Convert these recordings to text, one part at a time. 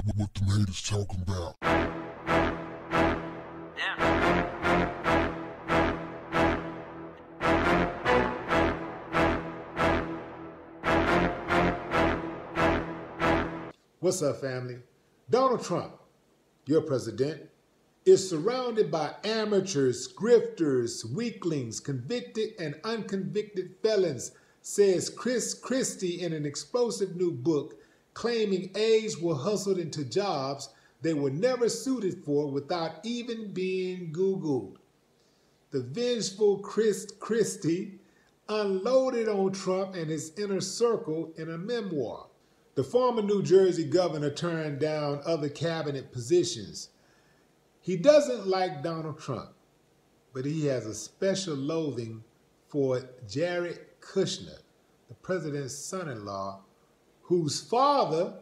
What them haters talking about? What's up, family? Donald Trump, your president, is surrounded by amateurs, grifters, weaklings, convicted and unconvicted felons, says Chris Christie in an explosive new book claiming aides were hustled into jobs they were never suited for without even being Googled. The vengeful Chris Christie unloaded on Trump and his inner circle in a memoir. The former New Jersey governor turned down other cabinet positions. He doesn't like Donald Trump, but he has a special loathing for Jared Kushner, the president's son-in-law, whose father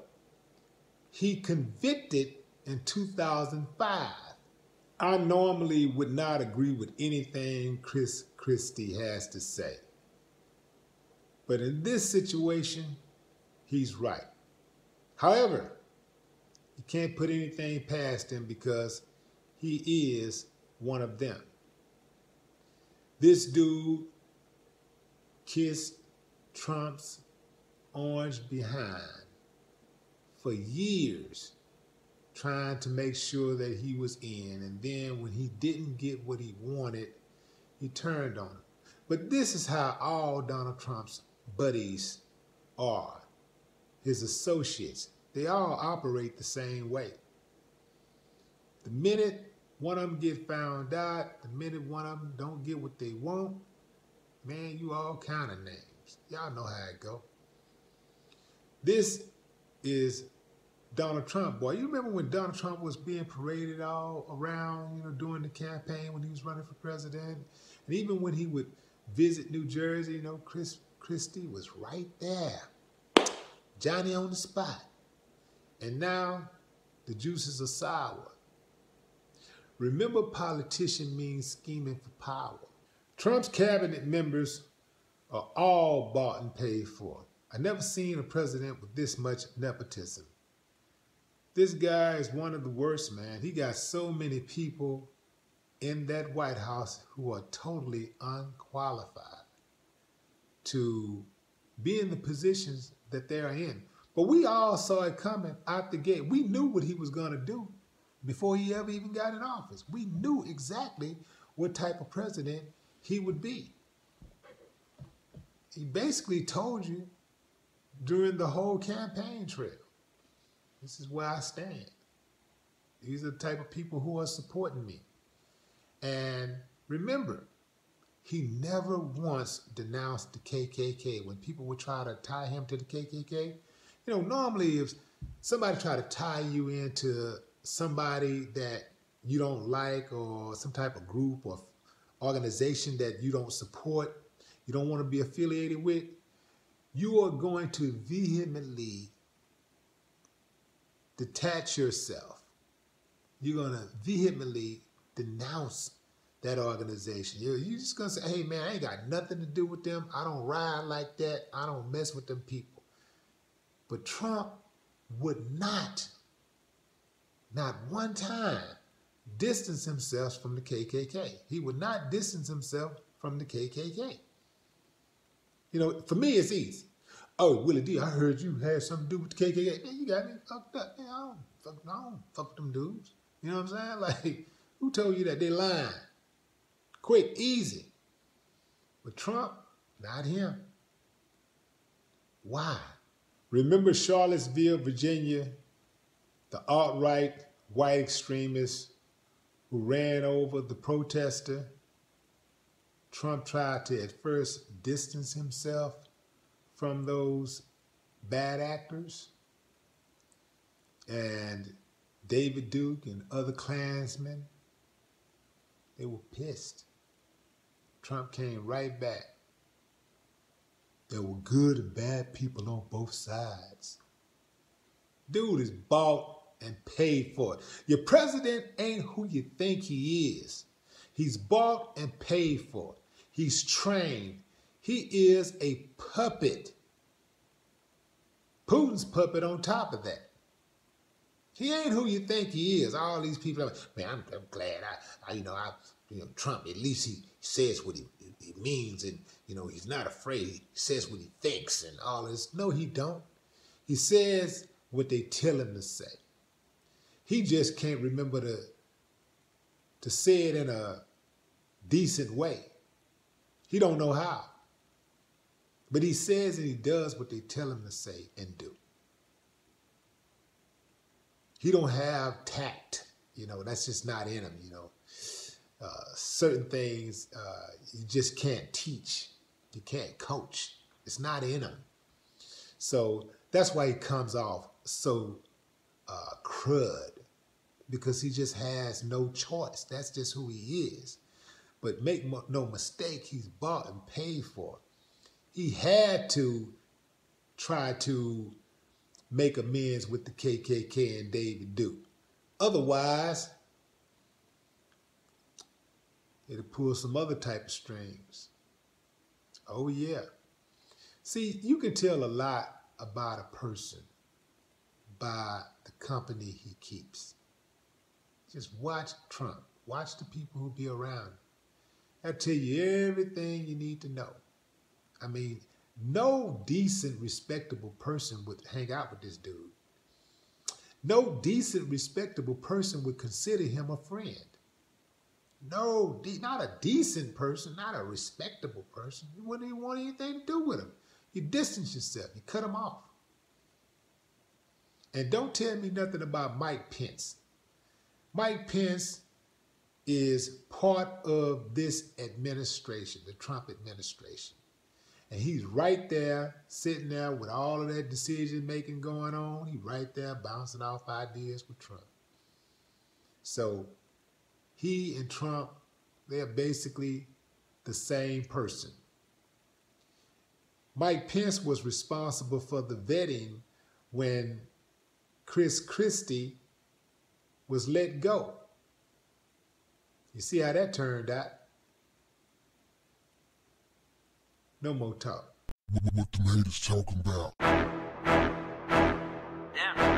he convicted in 2005. I normally would not agree with anything Chris Christie has to say. But in this situation, he's right. However, you can't put anything past him because he is one of them. This dude kissed Trump's orange behind for years, trying to make sure that he was in. And then when he didn't get what he wanted, he turned on him. But this is how all Donald Trump's buddies are. His associates, they all operate the same way. The minute one of them get found out, the minute one of them don't get what they want, man, you all kind of names. Y'all know how it go. This is Donald Trump, boy. You remember when Donald Trump was being paraded all around, during the campaign when he was running for president? And even when he would visit New Jersey, Chris Christie was right there. Johnny on the spot. And now the juices are sour. Remember, politician means scheming for power. Trump's cabinet members are all bought and paid for. I never seen a president with this much nepotism. This guy is one of the worst, man. He got so many people in that White House who are totally unqualified to be in the positions that they're in. But we all saw it coming out the gate. We knew what he was going to do before he ever even got in office. We knew exactly what type of president he would be. He basically told you during the whole campaign trail, this is where I stand. These are the type of people who are supporting me. And remember, he never once denounced the KKK. When people would try to tie him to the KKK, normally if somebody try to tie you into somebody that you don't like or some type of group or organization that you don't support, you don't want to be affiliated with, you are going to vehemently detach yourself. You're going to vehemently denounce that organization. You're just going to say, hey, man, I ain't got nothing to do with them. I don't ride like that. I don't mess with them people. But Trump would not one time, distance himself from the KKK. He would not distance himself from the KKK. For me, it's easy. Oh, Willie D, I heard you had something to do with the KKK. Man, you got me fucked up. Man, I don't fuck them dudes. You know what I'm saying? Like, who told you that? They lying. Quick, easy. But Trump, not him. Why? Remember Charlottesville, Virginia, the alt-right white extremists who ran over the protester? Trump tried to at first distance himself from those bad actors. And David Duke and other Klansmen, they were pissed. Trump came right back. There were good and bad people on both sides. Dude is bought and paid for it. Your president ain't who you think he is. He's bought and paid for it. He's trained. He is a puppet. Putin's puppet on top of that. He ain't who you think he is. All these people, man, I'm glad Trump, at least he says what he means, and, he's not afraid. He says what he thinks and all this. No, he don't. He says what they tell him to say. He just can't remember to say it in a decent way. He don't know how. But he says and he does what they tell him to say and do. He don't have tact. That's just not in him, certain things you just can't teach. You can't coach. It's not in him. So that's why he comes off so crud, because he just has no choice. That's just who he is. But make no mistake, he's bought and paid for. He had to try to make amends with the KKK and David Duke. Otherwise, it'll pull some other type of strings. Oh, yeah. See, you can tell a lot about a person by the company he keeps. Just watch Trump. Watch the people who be around him. That'll tell you everything you need to know. I mean, no decent, respectable person would hang out with this dude. No decent, respectable person would consider him a friend. No, not a decent person, not a respectable person. You wouldn't even want anything to do with him. You distance yourself. You cut him off. And don't tell me nothing about Mike Pence. Mike Pence is part of this administration, the Trump administration. And he's right there, sitting there with all of that decision-making going on. He's right there bouncing off ideas with Trump. So he and Trump, they're basically the same person. Mike Pence was responsible for the vetting when Chris Christie was let go. You see how that turned out? No more talk. What the haters talking about? Yeah.